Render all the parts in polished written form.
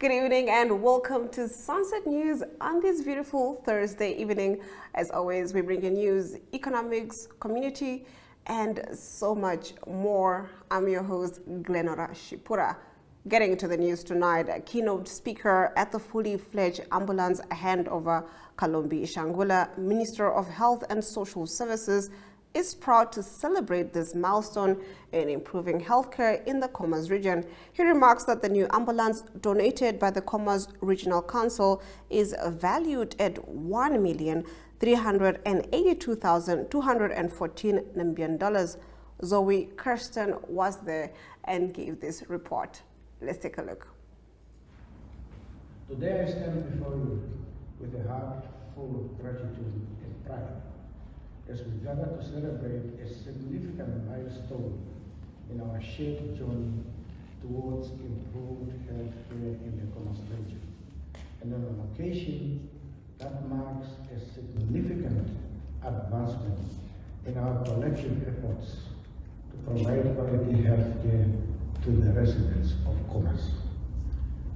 Good evening and welcome to Sunset News on this beautiful Thursday evening. As always, we bring you news, economics, community, and so much more. I'm your host, Glenora Shipura. Getting into the news tonight, a keynote speaker at the fully fledged ambulance handover, Kalumbi Ishangula, Minister of Health and Social Services, is proud to celebrate this milestone in improving healthcare in the Khomas region. He remarks that the new ambulance donated by the Khomas Regional Council is valued at $1,382,214 Namibian. Zoe Kirsten was there and gave this report. Let's take a look. Today I stand before you with a heart full of gratitude and pride as we gather to celebrate a significant milestone in our shared journey towards improved health care in the Khomas region, and on an occasion that marks a significant advancement in our collective efforts to provide quality health care to the residents of Khomas.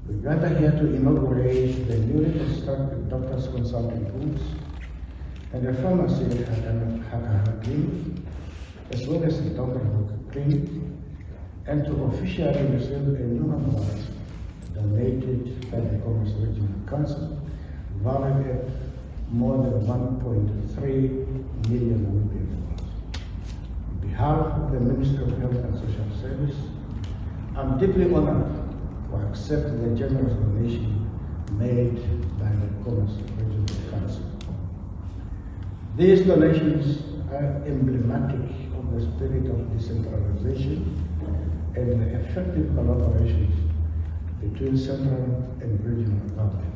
We gather here to inaugurate the newly constructed Doctors Consulting Booths and the pharmacy at Hakahaki, as well as the Dr. Hook Clinic, and to officially receive a new ambulance donated by the Khomas Regional Council, valued at more than 1.3 million Namibian dollars. On behalf of the Ministry of Health and Social Service, I'm deeply honored to accept the generous donation made by the Khomas Regional Council. These donations are emblematic of the spirit of decentralization and the effective collaboration between central and regional government.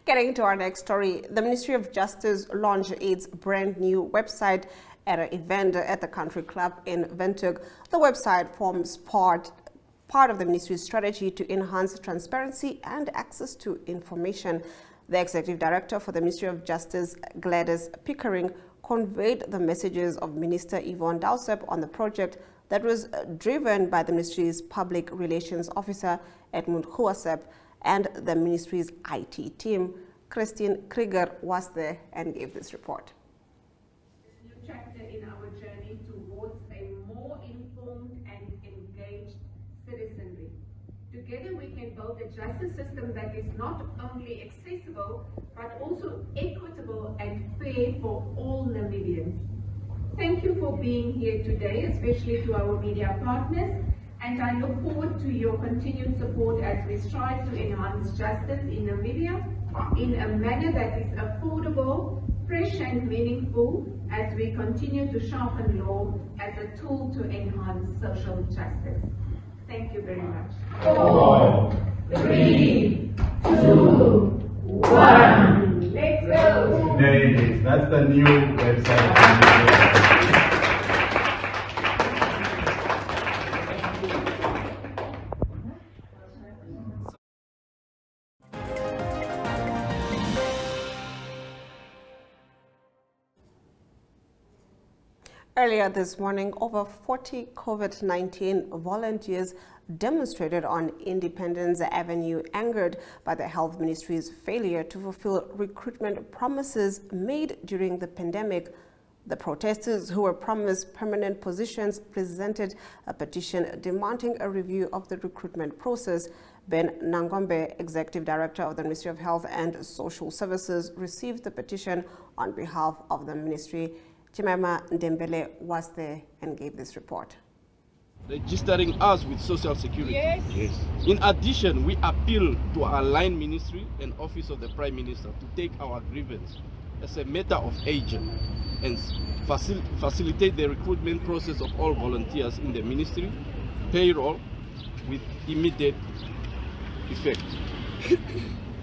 Getting to our next story, the Ministry of Justice launched its brand new website at an event at the Country Club in Windhoek. The website forms part of the ministry's strategy to enhance transparency and access to information. The Executive Director for the Ministry of Justice, Gladys Pickering, conveyed the messages of Minister Yvonne Dowsep on the project that was driven by the ministry's Public Relations Officer, Edmund Huasep, and the ministry's IT team. Christine Krieger was there and gave this report. Chapter in our journey towards a more informed and engaged citizenry. Together we can build a justice system that is not only accessible but also equitable and fair for all Namibians. Thank you for being here today, especially to our media partners, and I look forward to your continued support as we strive to enhance justice in Namibia in a manner that is affordable, fresh and meaningful, as we continue to sharpen law as a tool to enhance social justice. Thank you very much. 4, 3, 2, 1. Let's go. There it is. That's the new website. Earlier this morning, over 40 COVID-19 volunteers demonstrated on Independence Avenue, angered by the Health Ministry's failure to fulfill recruitment promises made during the pandemic. The protesters, who were promised permanent positions, presented a petition demanding a review of the recruitment process. Ben Nangombe, Executive Director of the Ministry of Health and Social Services, received the petition on behalf of the ministry. Chimema Ndembele was there and gave this report. Registering us with Social Security. Yes. In addition, we appeal to our line ministry and Office of the Prime Minister to take our grievance as a matter of urgent and facilitate the recruitment process of all volunteers in the ministry, payroll, with immediate effect.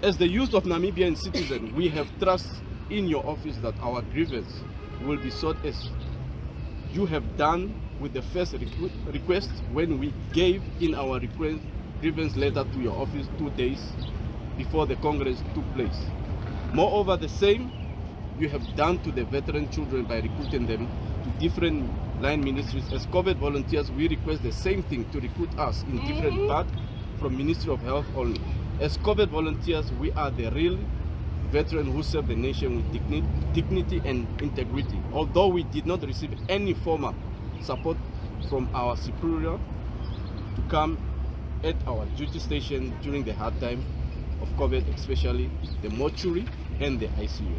As the youth of Namibian citizens, we have trust in your office that our grievance will be sought as you have done with the first request when we gave in our grievance letter to your office 2 days before the Congress took place. Moreover, the same you have done to the veteran children by recruiting them to different line ministries. As COVID volunteers, we request the same thing to recruit us in different parts from Ministry of Health only. As COVID volunteers, we are the real veterans who serve the nation with dignity and integrity. Although we did not receive any formal support from our superior to come at our duty station during the hard time of COVID, especially the mortuary and the ICU.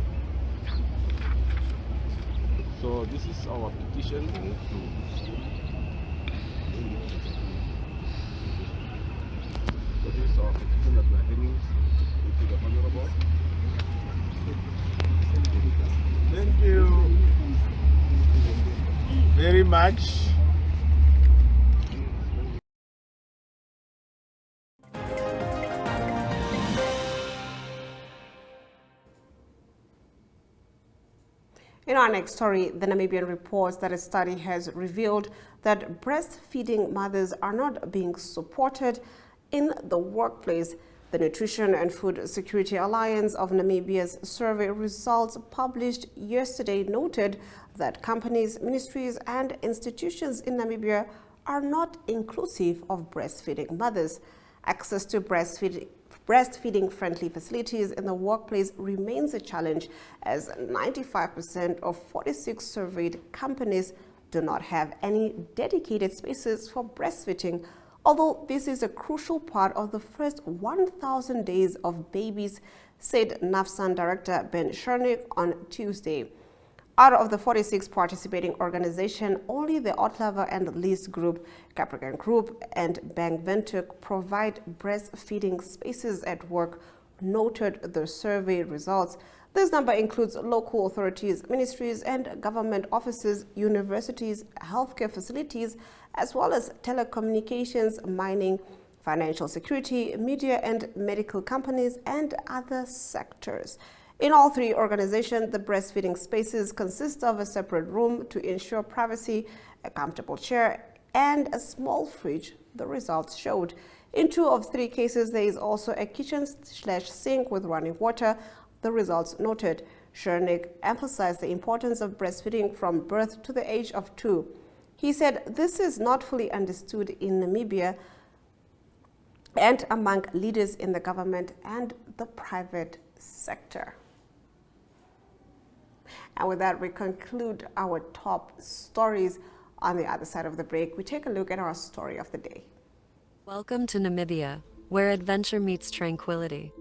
So this is our petition. So this is our petition that we are bringing to the Honorable. Thank you very much. In our next story, the Namibian reports that a study has revealed that breastfeeding mothers are not being supported in the workplace. The Nutrition and Food Security Alliance of Namibia's survey results published yesterday noted that companies, ministries, and institutions in Namibia are not inclusive of breastfeeding mothers. Access to breastfeeding-friendly facilities in the workplace remains a challenge, as 95% of 46 surveyed companies do not have any dedicated spaces for breastfeeding, although this is a crucial part of the first 1,000 days of babies, said NAFSAN Director Ben Chernik on Tuesday. Out of the 46 participating organizations, only the Otlava and Lease Group, Capricorn Group, and Bank Windhoek provide breastfeeding spaces at work, noted the survey results. This number includes local authorities, ministries and government offices, universities, healthcare facilities, as well as telecommunications, mining, financial security, media and medical companies, and other sectors. In all three organizations, the breastfeeding spaces consist of a separate room to ensure privacy, a comfortable chair, and a small fridge, the results showed. In 2 of 3 cases, there is also a kitchen/sink with running water, the results noted. Chernik emphasized the importance of breastfeeding from birth to the age of 2. He said this is not fully understood in Namibia and among leaders in the government and the private sector. And with that, we conclude our top stories. On the other side of the break, we take a look at our story of the day. Welcome to Namibia, where adventure meets tranquility.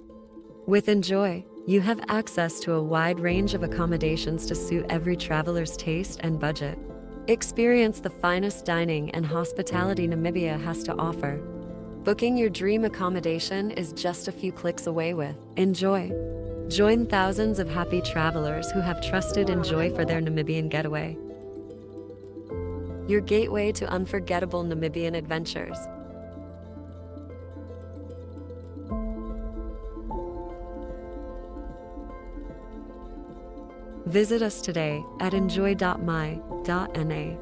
With Enjoy, you have access to a wide range of accommodations to suit every traveler's taste and budget. Experience the finest dining and hospitality Namibia has to offer. Booking your dream accommodation is just a few clicks away with Enjoy. Join thousands of happy travelers who have trusted Enjoy for their Namibian getaway. Your gateway to unforgettable Namibian adventures. Visit us today at enjoy.my.na.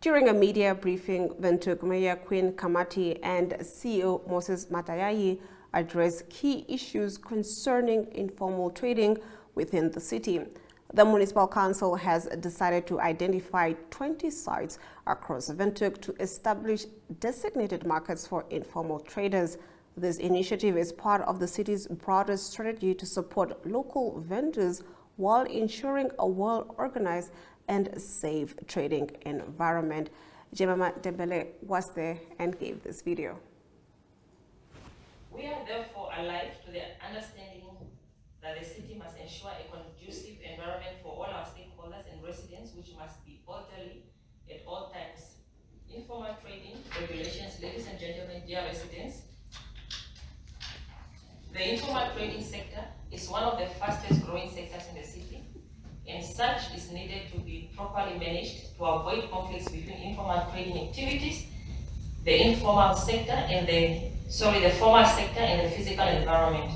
During a media briefing, Windhoek Mayor Queen Kamati and CEO Moses Matayayi addressed key issues concerning informal trading within the city. The Municipal Council has decided to identify 20 sites across Windhoek to establish designated markets for informal traders. This initiative is part of the city's broader strategy to support local vendors while ensuring a well-organized and safe trading environment. Jemima Dembele was there and gave this video. We are therefore alive to the understanding that the city must ensure a conducive environment for all our stakeholders and residents, which must be orderly at all times. Informal trading regulations, ladies and gentlemen, dear residents. The informal trading sector is one of the fastest growing sectors in the city, and such is needed to be properly managed to avoid conflicts between informal trading activities, the formal sector and the formal sector and the physical environment.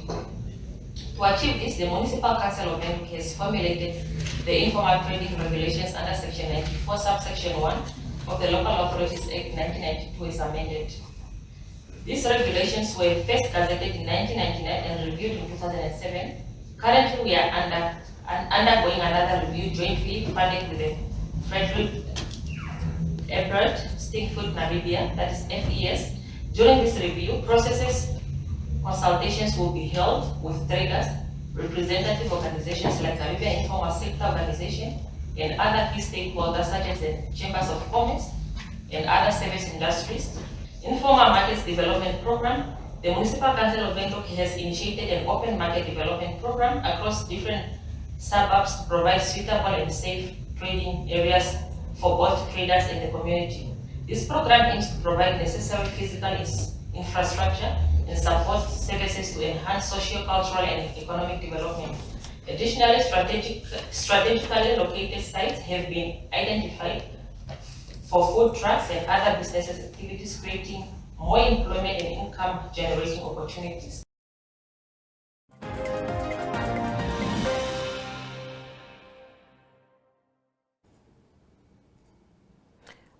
To achieve this, the Municipal Council of Windhoek has formulated the informal trading regulations under Section 94, subsection 1 of the Local Authorities Act 1992 is amended. These regulations were first gazetted in 1999 and reviewed in 2007. Currently, we are undergoing another review jointly funded with the Frederick Ebert Stinkfood Namibia, that is FES. During this review processes, consultations will be held with traders, representative organizations like Namibia Informal Sector Organization, and other key stakeholders such as the Chambers of Commerce and other service industries. Informal Markets Development Program. The Municipal Council of Windhoek has initiated an open market development program across different suburbs to provide suitable and safe trading areas for both traders and the community. This program aims to provide necessary physical infrastructure and support services to enhance socio-cultural and economic development. Additionally, strategically located sites have been identified for food trucks and other businesses activities, creating more employment and income generating opportunities.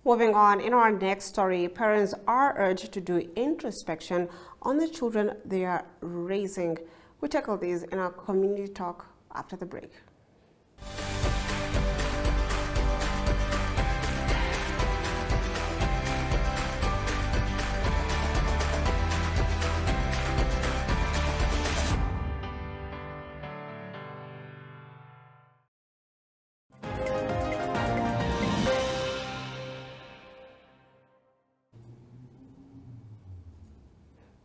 Moving on, in our next story, parents are urged to do introspection on the children they are raising. We tackle these in our community talk after the break.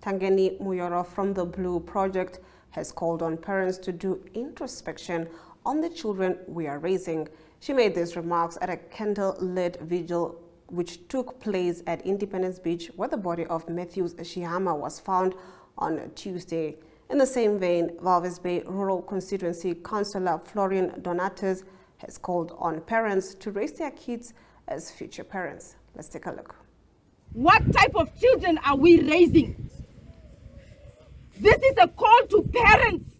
Tangeni Muyoro from the Blue Project has called on parents to do introspection on the children we are raising. She made these remarks at a candle-lit vigil which took place at Independence Beach, where the body of Matthews Shihama was found on Tuesday. In the same vein, Walvis Bay Rural Constituency Councillor Florian Donatus has called on parents to raise their kids as future parents. Let's take a look. What type of children are we raising? This is a call to parents.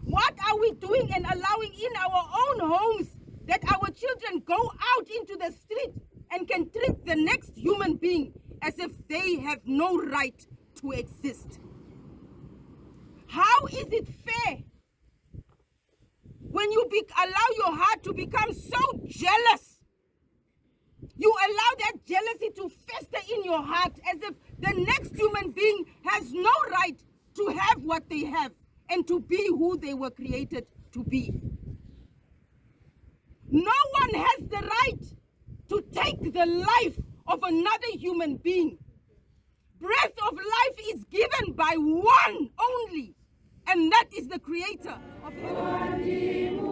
What are we doing and allowing in our own homes that our children go out into the street and can treat the next human being as if they have no right to exist? How is it fair when you allow your heart to become so jealous? You allow that jealousy to fester in your heart as if the next human being has no right to have what they have and to be who they were created to be. No one has the right to take the life of another human being. Breath of life is given by one only, and that is the Creator of heaven.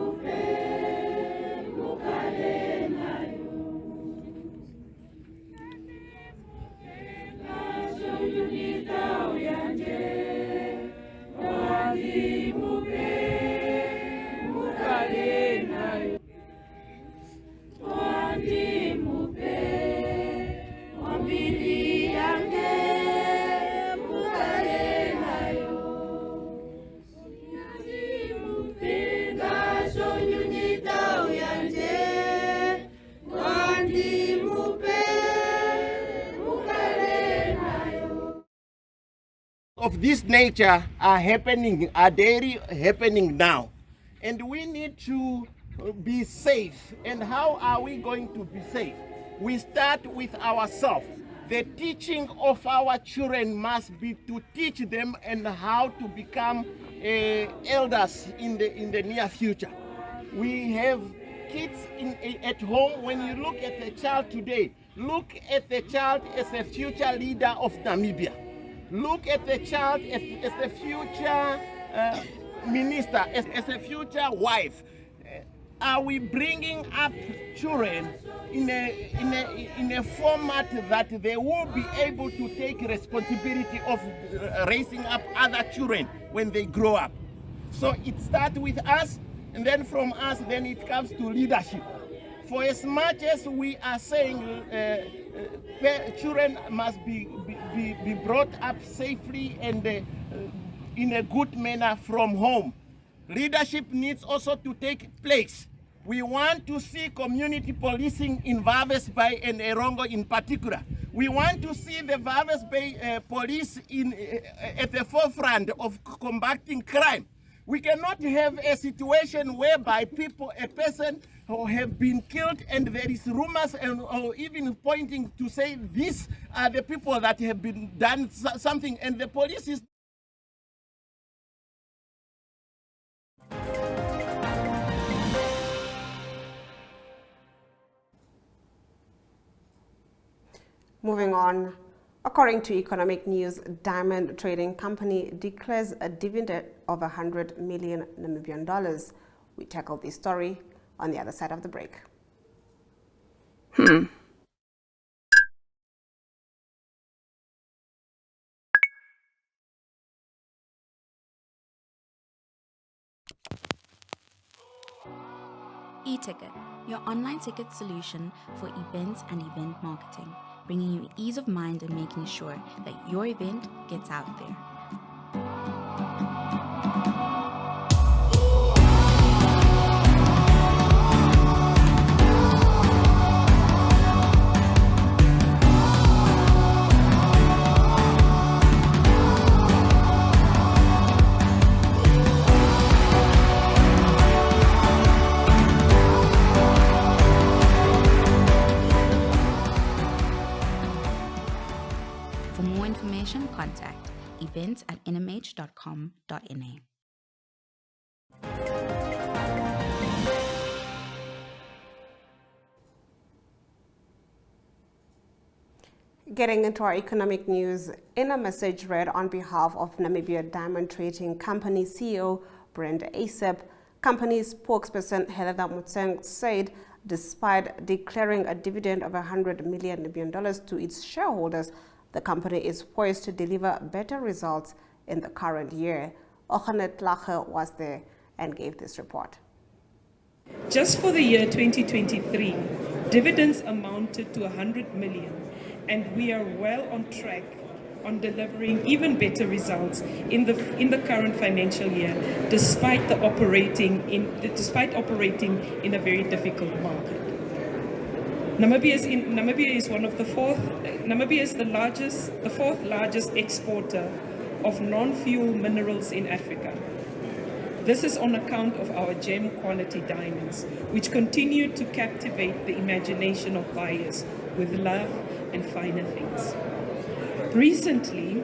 Of this nature are daily happening now, and we need to be safe. And how are we going to be safe? We start with ourselves. The teaching of our children must be to teach them and how to become elders in the near future. We have kids at home. When you look at the child today, look at the child as a future leader of Namibia. Look at the child as the future minister, as a future wife. Are we bringing up children in a format that they will be able to take responsibility of raising up other children when they grow up? So it starts with us, and then from us, then it comes to leadership. For as much as we are saying children must be brought up safely and in a good manner from home, leadership needs also to take place. We want to see community policing in Walvis Bay and Erongo in particular. We want to see the Walvis Bay police at the forefront of combating crime. We cannot have a situation whereby a person who have been killed and there is rumors or even pointing to say these are the people that have been done something, and the police is. Moving on, according to Economic News, Diamond Trading Company declares a dividend of 100 million Namibian dollars. We tackle this story on the other side of the break. eTicket, your online ticket solution for events and event marketing, bringing you ease of mind and making sure that your event gets out there. For more information, contact events@nmh.com.na. Getting into our economic news, in a message read on behalf of Namibia Diamond Trading Company CEO Brent Asap, company spokesperson Helena Mutseng said despite declaring a dividend of 100 million Namibian dollars to its shareholders, the company is poised to deliver better results in the current year. Ochanet Lache was there and gave this report. Just for the year 2023, dividends amounted to 100 million, and we are well on track on delivering even better results in the current financial year, despite operating in a very difficult market. Namibia is the fourth largest exporter of non-fuel minerals in Africa. This is on account of our gem quality diamonds, which continue to captivate the imagination of buyers with love and finer things. Recently,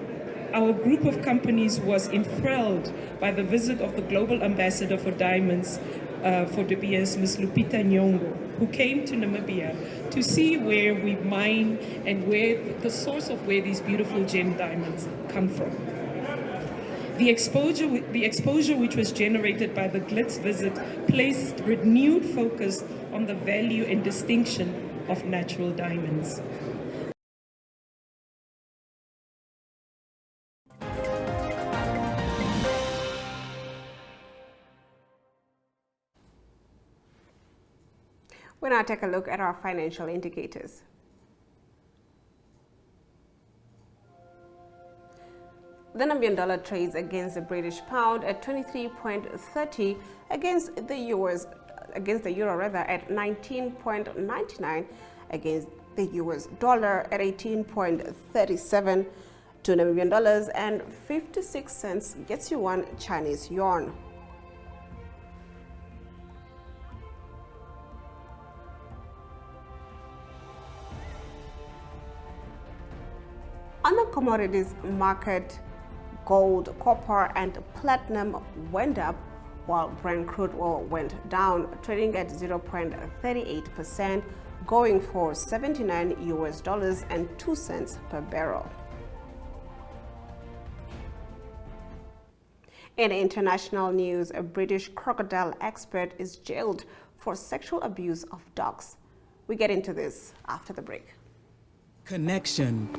our group of companies was enthralled by the visit of the Global Ambassador for Diamonds for De Beers, Ms. Lupita Nyong'o, who came to Namibia to see where we mine and where the source of where these beautiful gem diamonds come from. The exposure which was generated by the Glitz visit placed renewed focus on the value and distinction of natural diamonds. We'll now take a look at our financial indicators. The Namibian dollar trades against the British pound at 23.30, against the euro at 19.99, against the US dollar at 18.37, 2 Namibian dollars and 56 cents gets you 1 Chinese yuan. On the commodities market, gold, copper, and platinum went up, while Brent crude oil went down, trading at 0.38%, going for $79.02 per barrel. In international news, a British crocodile expert is jailed for sexual abuse of dogs. We get into this after the break. Connection.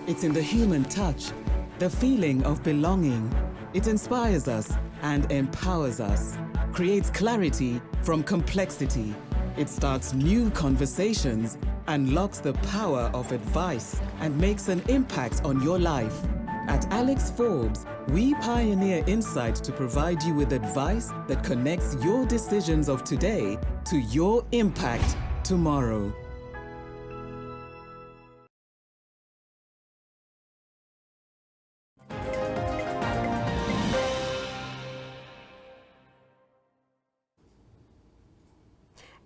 It's in the human touch, the feeling of belonging. It inspires us and empowers us, creates clarity from complexity. It starts new conversations, unlocks the power of advice, and makes an impact on your life. At Alex Forbes, we pioneer insight to provide you with advice that connects your decisions of today to your impact tomorrow.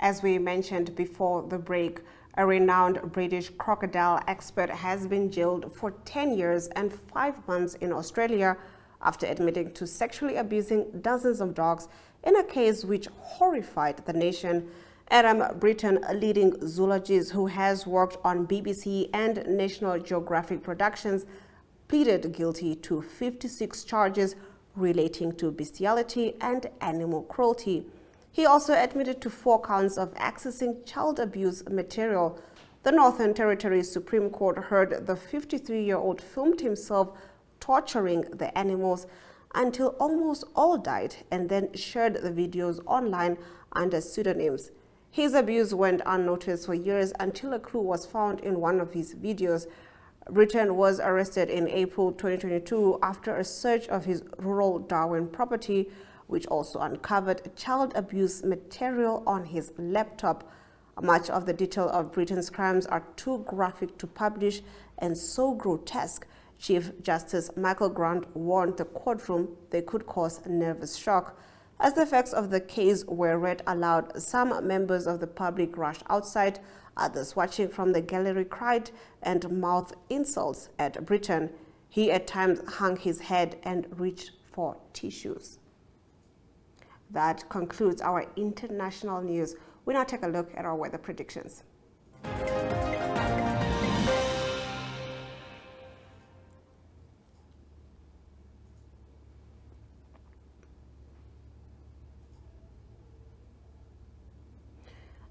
As we mentioned before the break, a renowned British crocodile expert has been jailed for 10 years and 5 months in Australia after admitting to sexually abusing dozens of dogs in a case which horrified the nation. Adam Britton, a leading zoologist who has worked on BBC and National Geographic productions, pleaded guilty to 56 charges relating to bestiality and animal cruelty. He also admitted to 4 counts of accessing child abuse material. The Northern Territory Supreme Court heard the 53-year-old filmed himself torturing the animals until almost all died and then shared the videos online under pseudonyms. His abuse went unnoticed for years until a clue was found in one of his videos. Britton was arrested in April 2022 after a search of his rural Darwin property, which also uncovered child abuse material on his laptop. Much of the detail of Britton's crimes are too graphic to publish and so grotesque, Chief Justice Michael Grant warned the courtroom they could cause nervous shock. As the facts of the case were read aloud, some members of the public rushed outside, others watching from the gallery cried and mouthed insults at Britton. He at times hung his head and reached for tissues. That concludes our international news. We now take a look at our weather predictions.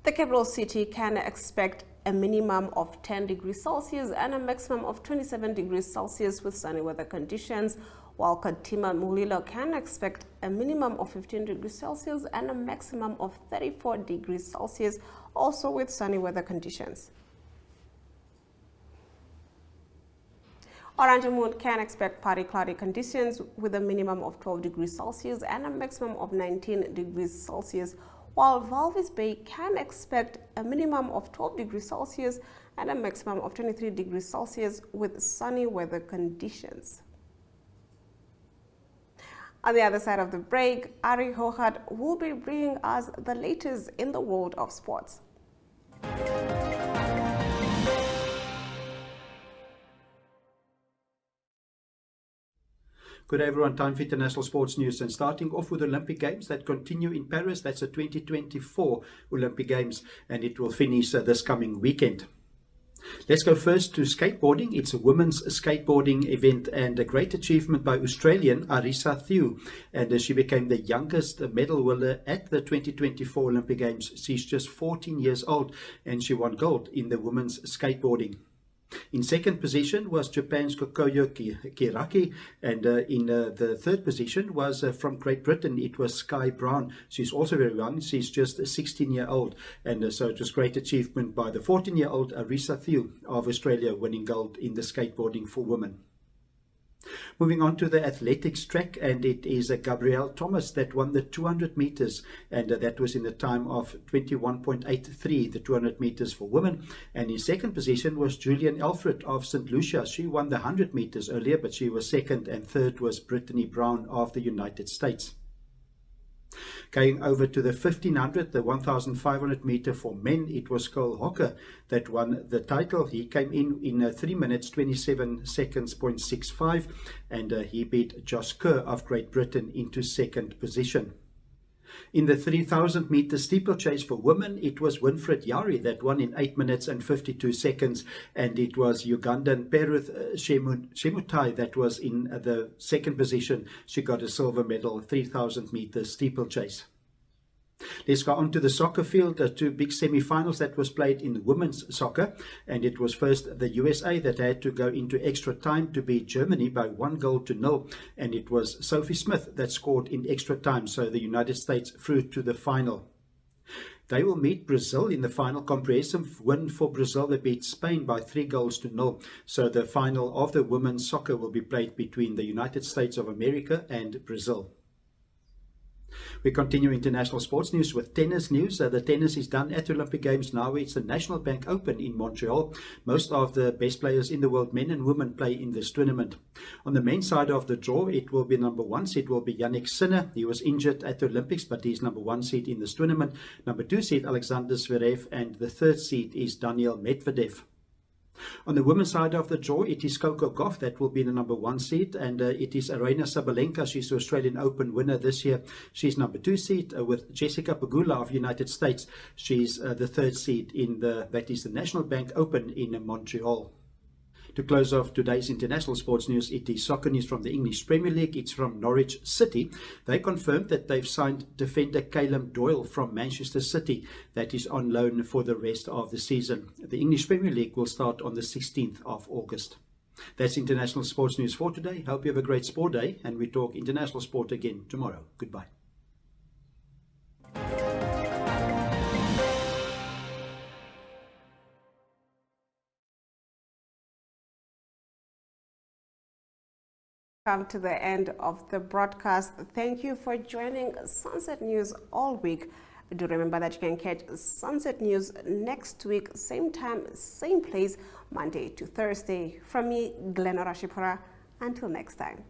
The capital city can expect a minimum of 10 degrees Celsius and a maximum of 27 degrees Celsius with sunny weather conditions, while Katima Mulilo can expect a minimum of 15 degrees Celsius and a maximum of 34 degrees Celsius, also with sunny weather conditions. Oranjemund can expect partly cloudy conditions with a minimum of 12 degrees Celsius and a maximum of 19 degrees Celsius, while Walvis Bay can expect a minimum of 12 degrees Celsius and a maximum of 23 degrees Celsius with sunny weather conditions. On the other side of the break, Ari Hohat will be bringing us the latest in the world of sports. Good day everyone, time for international sports news, and starting off with Olympic Games that continue in Paris. That's the 2024 Olympic Games and it will finish this coming weekend. Let's go first to skateboarding. It's a women's skateboarding event and a great achievement by Australian Arisa Thew, and she became the youngest medal winner at the 2024 Olympic Games. She's just 14 years old and she won gold in the women's skateboarding. In second position was Japan's Kokoyo Kiraki, and in the third position was from Great Britain. It was Sky Brown. She's also very young. She's just 16-year-old, and so it was great achievement by the 14-year-old Arisa Thew of Australia, winning gold in the skateboarding for women. Moving on to the athletics track, and it is Gabrielle Thomas that won the 200 meters, and that was in the time of 21.83, the 200 meters for women. And in second position was Julian Alfred of St. Lucia. She won the 100 meters earlier, but she was second, and third was Brittany Brown of the United States. Going over to the 1500, the 1500 meter for men, it was Cole Hocker that won the title. He came in 3 minutes 27 seconds 0.65, and he beat Josh Kerr of Great Britain into second position. In the 3000 meter steeplechase for women, it was Winfred Yari that won in 8 minutes and 52 seconds, and it was Ugandan Peruth Shemutai that was in the second position. She got a silver medal, 3000 meter steeplechase. Let's go on to the soccer field. Two big semi-finals that was played in women's soccer, and it was first the USA that had to go into extra time to beat Germany by 1-0, and it was Sophie Smith that scored in extra time, so the United States through to the final. They will meet Brazil in the final. Comprehensive win for Brazil. They beat Spain by 3-0. So the final of the women's soccer will be played between the United States of America and Brazil. We continue international sports news with tennis news. The tennis is done at the Olympic Games now. It's the National Bank Open in Montreal. Most of the best players in the world, men and women, play in this tournament. On the men's side of the draw, it will be number 1 seed will be Yannick Sinner. He was injured at the Olympics, but he's number 1 seed in this tournament. Number 2 seed, Alexander Zverev, and the 3rd seed is Daniil Medvedev. On the women's side of the draw, it is Coco Gauff that will be the number 1 seed, and it is Aryna Sabalenka. She's the Australian Open winner this year. She's number 2 seed with Jessica Pegula of United States. She's the 3rd seed in that is the National Bank Open in Montreal. To close off today's international sports news, it is soccer news from the English Premier League. It's from Norwich City. They confirmed that they've signed defender Calum Doyle from Manchester City. That is on loan for the rest of the season. The English Premier League will start on the 16th of August. That's international sports news for today. Hope you have a great sport day, and we talk international sport again tomorrow. Goodbye. Come to the end of the broadcast. Thank you for joining Sunset News all week. Do remember that you can catch Sunset News next week, same time, same place, Monday to Thursday. From me, Glenora Shipura. Until next time.